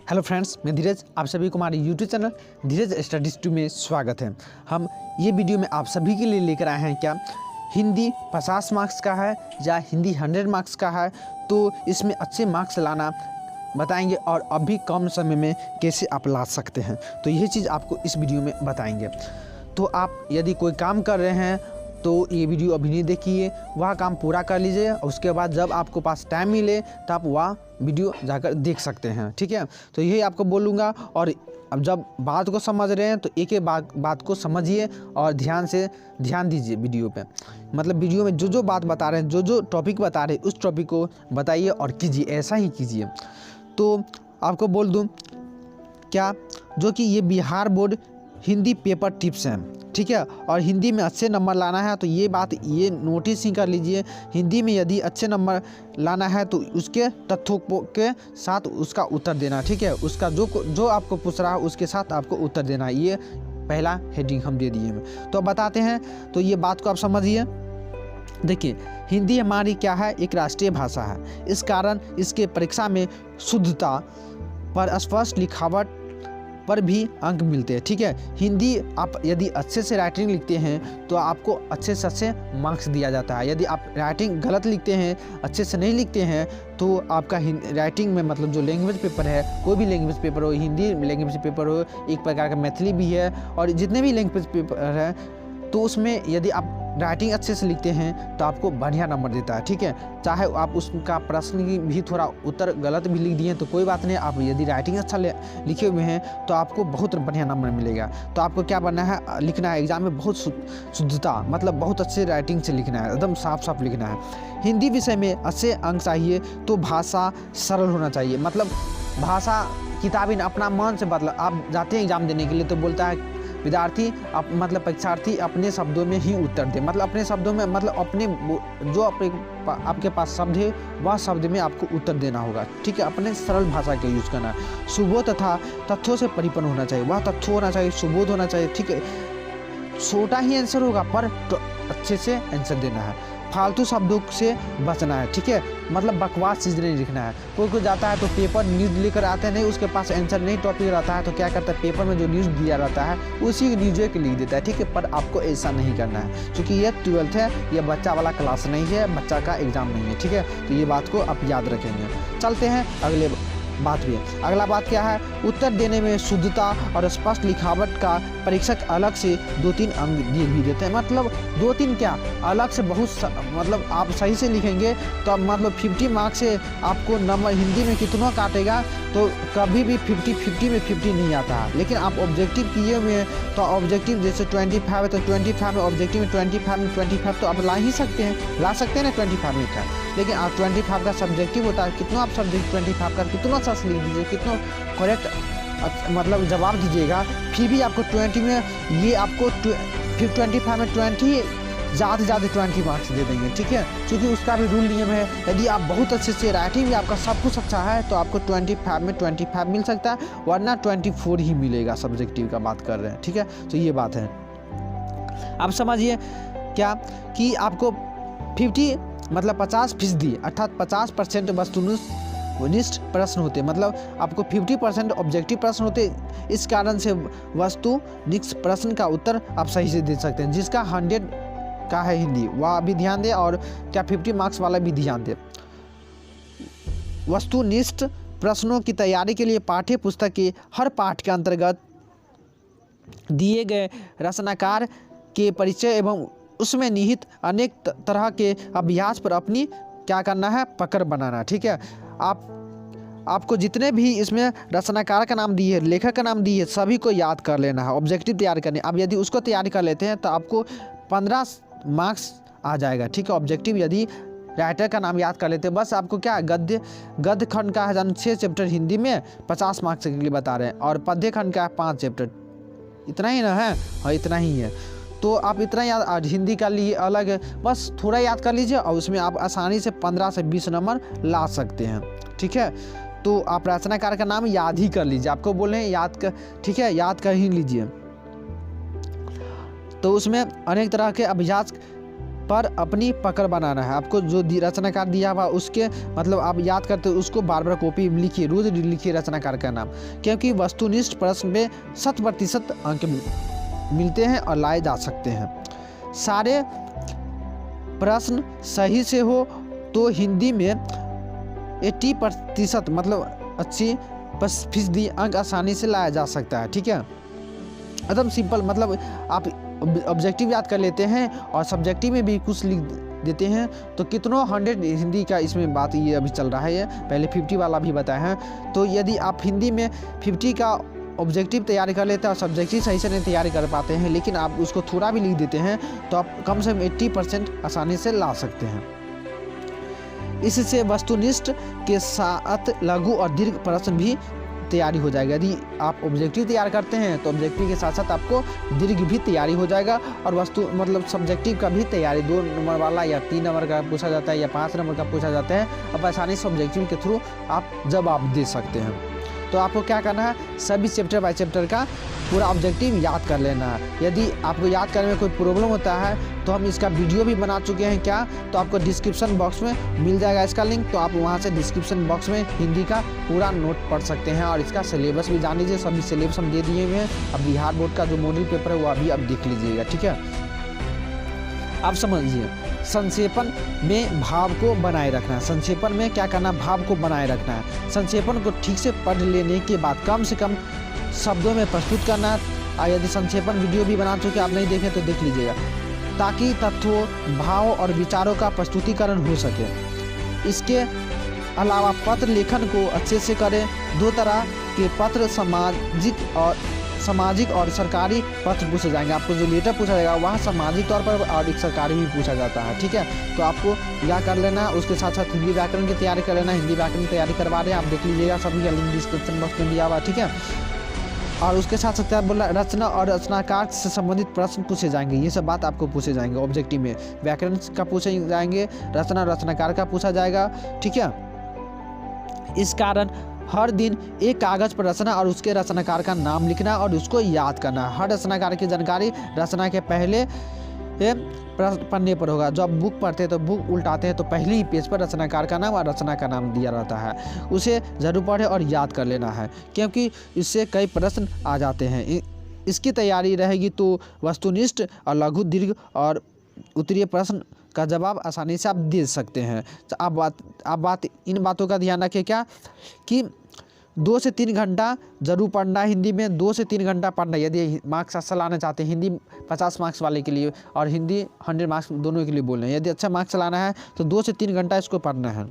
Hello friends, मैं धीरज, आप सभी को हमारे यूट्यूब चैनल धीरज स्टडीज ट्यूब में स्वागत है। हम ये वीडियो में आप सभी के लिए लेकर आए हैं क्या हिंदी 50 मार्क्स का है या हिंदी 100 मार्क्स का है, तो इसमें अच्छे मार्क्स लाना बताएंगे और अभी कम समय में कैसे आप ला सकते हैं, तो यही चीज़ आपको इस वीडियो में बताएंगे। तो आप यदि कोई काम कर रहे हैं तो ये वीडियो अभी नहीं देखिए, वह काम पूरा कर लीजिए और उसके बाद जब आपको पास टाइम मिले तो आप वह वीडियो जाकर देख सकते हैं, ठीक है। तो यही आपको बोलूँगा। और अब जब बात को समझ रहे हैं तो एक एक बात को समझिए और ध्यान दीजिए वीडियो पे। मतलब वीडियो में जो बात बता रहे हैं, जो टॉपिक बता रहे हैं, उस टॉपिक को बताइए और कीजिए, ऐसा ही कीजिए। तो आपको बोल दूँ क्या, जो कि ये Bihar board Hindi paper tips हैं, ठीक है। और हिंदी में अच्छे नंबर लाना है तो ये बात ये नोटिस ही कर लीजिए। हिंदी में यदि अच्छे नंबर लाना है तो उसके तथ्यों के साथ उसका उत्तर देना, ठीक है। उसका जो आपको पूछ रहा है उसके साथ आपको उत्तर देना, ये पहला हेडिंग हम दे दिए हैं। तो अब बताते हैं, तो ये बात को आप समझिए। देखिए, हिंदी हमारी क्या है, एक राष्ट्रीय भाषा है। इस कारण इसके परीक्षा में शुद्धता पर स्पष्ट लिखावट पर भी अंक मिलते हैं, ठीक है। हिंदी आप यदि अच्छे से राइटिंग लिखते हैं तो आपको अच्छे से अच्छे मार्क्स दिया जाता है। यदि आप राइटिंग गलत लिखते हैं, अच्छे से नहीं लिखते हैं, तो आपका राइटिंग में मतलब जो लैंग्वेज पेपर है, कोई भी लैंग्वेज पेपर हो, हिंदी लैंग्वेज पेपर हो, एक प्रकार का मैथिली भी है, और जितने भी लैंग्वेज पेपर है, तो उसमें यदि आप राइटिंग अच्छे से लिखते हैं तो आपको बढ़िया नंबर देता है, ठीक है। चाहे आप उसका प्रश्न की भी थोड़ा उत्तर गलत भी लिख दिए तो कोई बात नहीं, आप यदि राइटिंग अच्छा लिखे हुए हैं तो आपको बहुत बढ़िया नंबर मिलेगा। तो आपको क्या बनना है, लिखना है एग्जाम में बहुत शुद्धता, मतलब बहुत अच्छे राइटिंग से लिखना है, एकदम साफ लिखना है। हिंदी विषय में अच्छे अंक चाहिए तो भाषा सरल होना चाहिए। मतलब भाषा किताबी अपना मन से, मतलब आप जाते हैं एग्जाम देने के लिए तो बोलता है विद्यार्थी मतलब परीक्षार्थी अपने शब्दों में ही उत्तर दे, मतलब अपने शब्दों में, मतलब अपने जो आपके पास शब्द है वह शब्द में आपको उत्तर देना होगा, ठीक है। अपने सरल भाषा का यूज़ करना है। सुबोध तथा तथ्यों से परिपूर्ण होना चाहिए, वह तथ्य होना चाहिए, सुबोध होना चाहिए, ठीक है। छोटा ही आंसर होगा पर तो अच्छे से आंसर देना है। फालतू शब्दों से बचना है, ठीक है। मतलब बकवास चीज़ नहीं लिखना है। कोई जाता है तो पेपर न्यूज़ लेकर आते हैं, नहीं उसके पास आंसर नहीं टॉपिक रहता है तो क्या करता है, पेपर में जो न्यूज़ दिया रहता है उसी न्यूज़ के लिख देता है, ठीक है। पर आपको ऐसा नहीं करना है, क्योंकि ये 12th है, ये बच्चा वाला क्लास नहीं है, बच्चा का एग्ज़ाम नहीं है, ठीक है। तो ये बात को आप याद रखेंगे। चलते हैं अगले बात भी है। अगला बात क्या है, उत्तर देने में शुद्धता और स्पष्ट लिखावट का परीक्षक अलग से 2-3 अंक भी देते हैं। मतलब 2-3 क्या, अलग से बहुत मतलब आप सही से लिखेंगे तो अब मतलब 50 मार्क्स से आपको नंबर हिंदी में कितना काटेगा, तो कभी भी 50 में 50 नहीं आता है। लेकिन आप ऑब्जेक्टिव किए हुए हैं तो ऑब्जेक्टिव जैसे 25 है तो 25 में ऑब्जेक्टिव में 25 तो आप ला ही सकते हैं, ला सकते हैं ना 25 में का। लेकिन आप 25 का सब्जेक्टिव होता है, कितना आप सब्जेक्ट 25 का कितना सच लिख दीजिए, कितना करेक्ट मतलब जवाब दीजिएगा, फिर भी आपको 20 में ये आपको फिर 25 में 20 ज़्यादा से ज़्यादा 20 मार्क्स दे देंगे, ठीक है। क्योंकि उसका भी रूल नियम है, यदि आप बहुत अच्छे से राइटिंग भी आपका सब कुछ अच्छा है तो आपको 25 में 25 मिल सकता है, वरना 24 ही मिलेगा, सब्जेक्टिव का बात कर रहे हैं, ठीक है। तो ये बात है, आप समझिए क्या कि आपको 50 मतलब 50% अर्थात 50% वस्तुनिष्ठ प्रश्न होते, मतलब आपको 50% ऑब्जेक्टिव प्रश्न होते। इस कारण से वस्तुनिष्ठ प्रश्न का उत्तर आप सही से दे सकते हैं। जिसका 100 का है हिंदी वह भी ध्यान दे, और क्या 50 मार्क्स वाला भी ध्यान दे। वस्तुनिष्ठ प्रश्नों की तैयारी के लिए पाठ्य पुस्तक के हर पाठ के अंतर्गत दिए गए रचनाकार के परिचय एवं उसमें निहित अनेक तरह के अभ्यास पर अपनी क्या करना है, पकड़ बनाना, ठीक है। आपको जितने भी इसमें रचनाकार का नाम दिए, लेखक का नाम दिए, सभी को याद कर लेना है, ऑब्जेक्टिव तैयार करने। अब यदि उसको तैयारी कर लेते हैं तो आपको 15 मार्क्स आ जाएगा, ठीक है। ऑब्जेक्टिव यदि राइटर का नाम याद कर लेते हैं, बस आपको क्या गद्य खंड का है 6 चैप्टर हिंदी में 50 मार्क्स के लिए बता रहे हैं, और पद्य खंड का है 5 चैप्टर, इतना ही ना है, हाँ इतना ही है। तो आप इतना याद, हिंदी का लिए अलग है, बस थोड़ा याद कर लीजिए और उसमें आप आसानी से 15 से 20 नंबर ला सकते हैं, ठीक है। तो आप रचनाकार का नाम याद ही कर लीजिए, आपको बोले याद कर, ठीक है, याद कर ही लीजिए। तो उसमें अनेक तरह के अभ्यास पर अपनी पकड़ बनाना है। आपको जो रचनाकार दिया हुआ उसके मतलब आप याद करते हो उसको बार बार कॉपी लिखिए, रोज लिखिए रचनाकार का नाम, क्योंकि वस्तुनिष्ठ प्रश्न में 100% अंक मिलते हैं और लाए जा सकते हैं। सारे प्रश्न सही से हो तो हिंदी में 80% मतलब 80% अंक आसानी से लाया जा सकता है। ठीक है, एकदम सिंपल, मतलब आप ऑब्जेक्टिव याद कर लेते हैं और सब्जेक्टिव में भी कुछ लिख देते हैं तो कितनों 100 हिंदी का इसमें बात ये अभी चल रहा है। ये पहले 50 वाला भी बताया है। तो यदि आप हिंदी में 50 का ऑब्जेक्टिव तैयारी कर लेते हैं और सब्जेक्टिव सही से नहीं तैयारी कर पाते हैं, लेकिन आप उसको थोड़ा भी लिख देते हैं तो आप कम से कम 80% आसानी से ला सकते हैं। इससे वस्तुनिष्ठ के साथ लघु और दीर्घ प्रश्न भी तैयारी हो जाएगा। यदि आप ऑब्जेक्टिव तैयार करते हैं तो ऑब्जेक्टिव के साथ साथ आपको दीर्घ भी तैयारी हो जाएगा और वस्तु मतलब सब्जेक्टिव का भी तैयारी 2 नंबर वाला या 3 नंबर का पूछा जाता है या 5 नंबर का पूछा जाता है। अब आसानी से ऑब्जेक्टिव के थ्रू आप जवाब दे सकते हैं। तो आपको क्या करना है, सभी चैप्टर बाय चैप्टर का पूरा ऑब्जेक्टिव याद कर लेना है। यदि आपको याद करने में कोई प्रॉब्लम होता है तो हम इसका वीडियो भी बना चुके हैं क्या, तो आपको डिस्क्रिप्शन बॉक्स में मिल जाएगा इसका लिंक, तो आप वहां से डिस्क्रिप्शन बॉक्स में हिंदी का पूरा नोट पढ़ सकते हैं और इसका सिलेबस भी जान लीजिए। सभी सिलेबस हम दे दिए हुए हैं। अब बिहार बोर्ड का जो मॉडल पेपर है वो अभी आप देख लीजिएगा। ठीक है, आप समझिए संक्षेपण में भाव को बनाए रखना है। संक्षेपण में क्या करना, भाव को बनाए रखना है। संक्षेपण को ठीक से पढ़ लेने के बाद कम से कम शब्दों में प्रस्तुत करना है। यदि संक्षेपण वीडियो भी बना चुके आप नहीं देखें तो देख लीजिएगा, ताकि तथ्यों, भाव और विचारों का प्रस्तुतिकरण हो सके। इसके अलावा पत्र लेखन को अच्छे से करें। 2 तरह के पत्र सामाजिक और सरकारी पत्र पूछे जाएंगे। आपको जो लेटर पूछा जाएगा वहाँ सामाजिक तौर पर और एक सरकारी भी पूछा जाता है। ठीक है, तो आपको यह कर लेना। उसके साथ साथ हिंदी व्याकरण की तैयारी कर लेना। हिंदी व्याकरण की तैयारी करवा रहे हैं, आप देख लीजिएगा, सभी का लिंक डिस्क्रिप्शन बॉक्स में दिया हुआ। ठीक है, और उसके साथ साथ बोला रचना और रचनाकार से संबंधित प्रश्न पूछे जाएंगे। ये सब बात आपको पूछे जाएंगे ऑब्जेक्टिव में। व्याकरण का पूछे जाएंगे, रचना रचनाकार का पूछा जाएगा। ठीक है, इस कारण हर दिन एक कागज पर रचना और उसके रचनाकार का नाम लिखना और उसको याद करना। हर रचनाकार की जानकारी रचना के पहले पन्ने पर होगा। जब बुक पढ़ते हैं तो बुक उल्टाते हैं तो पहले ही पेज पर रचनाकार का नाम और रचना का नाम दिया रहता है। उसे जरूर पढ़े और याद कर लेना है, क्योंकि इससे कई प्रश्न आ जाते हैं। इसकी तैयारी रहेगी तो वस्तुनिष्ठ और लघु, दीर्घ और उत्तरीय प्रश्न का जवाब आसानी से आप दे सकते हैं। तो आप इन बातों का ध्यान रखें क्या कि 2 से 3 घंटा जरूर पढ़ना है हिंदी में। 2 से 3 घंटा पढ़ना यदि मार्क्स अच्छा लाना चाहते हैं, हिंदी 50 मार्क्स वाले के लिए और हिंदी 100 मार्क्स दोनों के लिए बोल रहे हैं। यदि अच्छा मार्क्स लाना है तो 2 से 3 घंटा इसको पढ़ना है।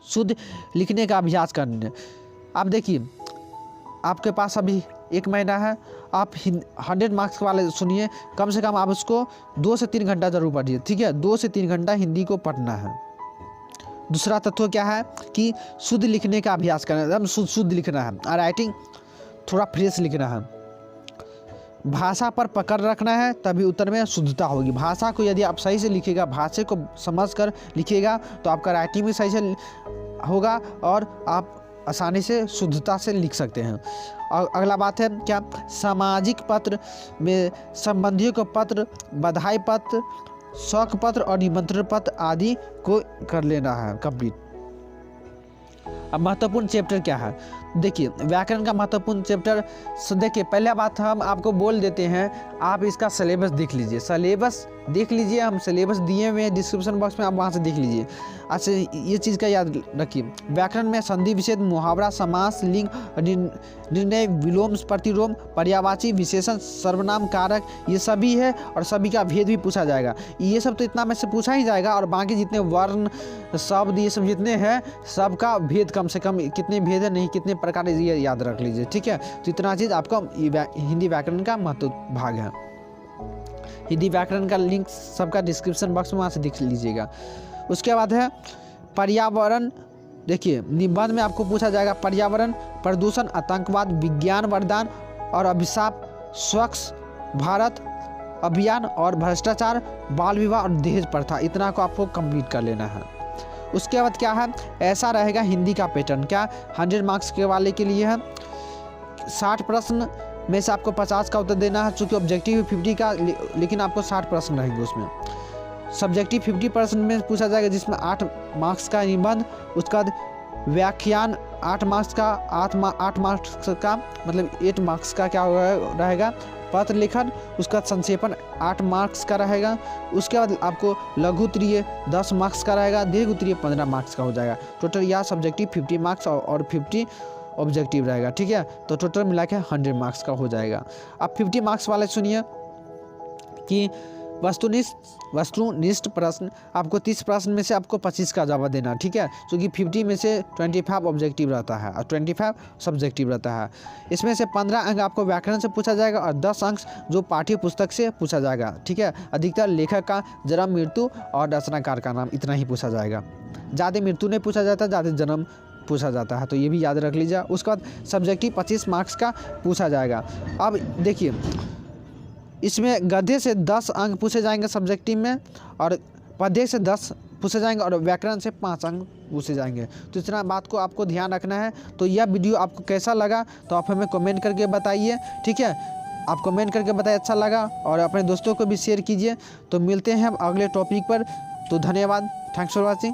शुद्ध लिखने का अभ्यास करना। आप देखिए, आपके पास अभी 1 महीना है, आप 100 मार्क्स वाले सुनिए, कम से कम आप उसको 2 से 3 घंटा जरूर पढ़िए। ठीक है, 2 से 3 घंटा हिंदी को पढ़ना है। दूसरा तत्व क्या है कि शुद्ध लिखने का अभ्यास करना, एकदम शुद्ध लिखना है और राइटिंग थोड़ा फ्रेश लिखना है। भाषा पर पकड़ रखना है, तभी उत्तर में शुद्धता होगी। भाषा को यदि आप सही से लिखिएगा, भाषा को समझकर लिखिएगा तो आपका राइटिंग भी सही से होगा और आप आसानी से शुद्धता से लिख सकते हैं। और अगला बात है क्या, सामाजिक पत्र में संबंधियों को पत्र, बधाई पत्र, शौक पत्र और निमंत्रण पत्र आदि को कर लेना है कंप्लीट। अब महत्वपूर्ण चैप्टर क्या है, देखिए व्याकरण का महत्वपूर्ण चैप्टर। देखिए पहला बात हम आपको बोल देते हैं, आप इसका सिलेबस देख लीजिए। सिलेबस देख लीजिए, हम सिलेबस दिए हुए हैं डिस्क्रिप्शन बॉक्स में, आप वहाँ से देख लीजिए। अच्छा, ये चीज़ का याद रखिए, व्याकरण में संधि विच्छेद, मुहावरा, समास, लिंग, निर्णय, विलोम, प्रतिलोम, पर्यायवाची, विशेषण, सर्वनाम, कारक, ये सभी है और सभी का भेद भी पूछा जाएगा। ये सब तो इतना में से पूछा ही जाएगा और बाकी जितने वर्ण, शब्द, ये सब जितने हैं सबका भेद कम से कम कितने भेद है, नहीं कितने प्रकार, ये याद रख लीजिए। ठीक है, तो इतना चीज़ आपका हिंदी व्याकरण का महत्व भाग है। हिंदी व्याकरण का लिंक सबका डिस्क्रिप्शन बॉक्स में वहाँ से देख लीजिएगा। उसके बाद है पर्यावरण। देखिए निबंध में आपको पूछा जाएगा पर्यावरण, प्रदूषण, आतंकवाद, विज्ञान वरदान और अभिशाप, स्वच्छ भारत अभियान और भ्रष्टाचार, बाल विवाह और दहेज प्रथा, इतना को आपको कंप्लीट कर लेना है। उसके बाद क्या है, ऐसा रहेगा हिंदी का पैटर्न। क्या 100 मार्क्स के वाले के लिए है, 60 प्रश्न में से आपको 50 का उत्तर देना है। चूँकि ऑब्जेक्टिव 50 का, लेकिन आपको 60 प्रश्न रहेंगे उसमें। सब्जेक्टिव 50% में पूछा जाएगा, जिसमें 8 मार्क्स का निबंध, उसके बाद व्याख्यान 8 मार्क्स का, 8 मार्क्स का मतलब 8 मार्क्स का क्या रहेगा, पत्र लेखन, उसका संक्षेपण 8 मार्क्स का रहेगा। उसके बाद आपको लघु उत्तरीय 10 मार्क्स का रहेगा, दीर्घ उत्तरीय 15 मार्क्स का हो जाएगा। टोटल यह सब्जेक्टिव 50 मार्क्स और 50 ऑब्जेक्टिव रहेगा, ठीक है। तो टोटल मिला के 100 मार्क्स का हो जाएगा। अब 50 मार्क्स वाले सुनिए कि वस्तुनिष्ठ प्रश्न, आपको 30 प्रश्न में से आपको 25 का जवाब देना, ठीक है, क्योंकि 50 में से 25 ऑब्जेक्टिव रहता है और 25 सब्जेक्टिव रहता है। इसमें से 15 अंक आपको व्याकरण से पूछा जाएगा और 10 अंक जो पाठ्य पुस्तक से पूछा जाएगा, ठीक है। अधिकतर लेखक का जन्म, मृत्यु और रचनाकार का नाम, इतना ही पूछा जाएगा। ज़्यादा मृत्यु नहीं पूछा जाता, ज़्यादा जन्म पूछा जाता है, तो ये भी याद रख लीजिए। उसके बाद सब्जेक्टिव 25 मार्क्स का पूछा जाएगा। अब देखिए, इसमें गद्य से 10 अंक पूछे जाएंगे सब्जेक्टिव में, और पद्य से 10 पूछे जाएंगे, और व्याकरण से 5 अंक पूछे जाएंगे। तो इतना बात को आपको ध्यान रखना है। तो यह वीडियो आपको कैसा लगा तो आप हमें कमेंट करके बताइए, ठीक है। आप कमेंट करके बताइए अच्छा लगा, और अपने दोस्तों को भी शेयर कीजिए। तो मिलते हैं हम अगले टॉपिक पर। तो धन्यवाद, थैंक्स फॉर वॉचिंग।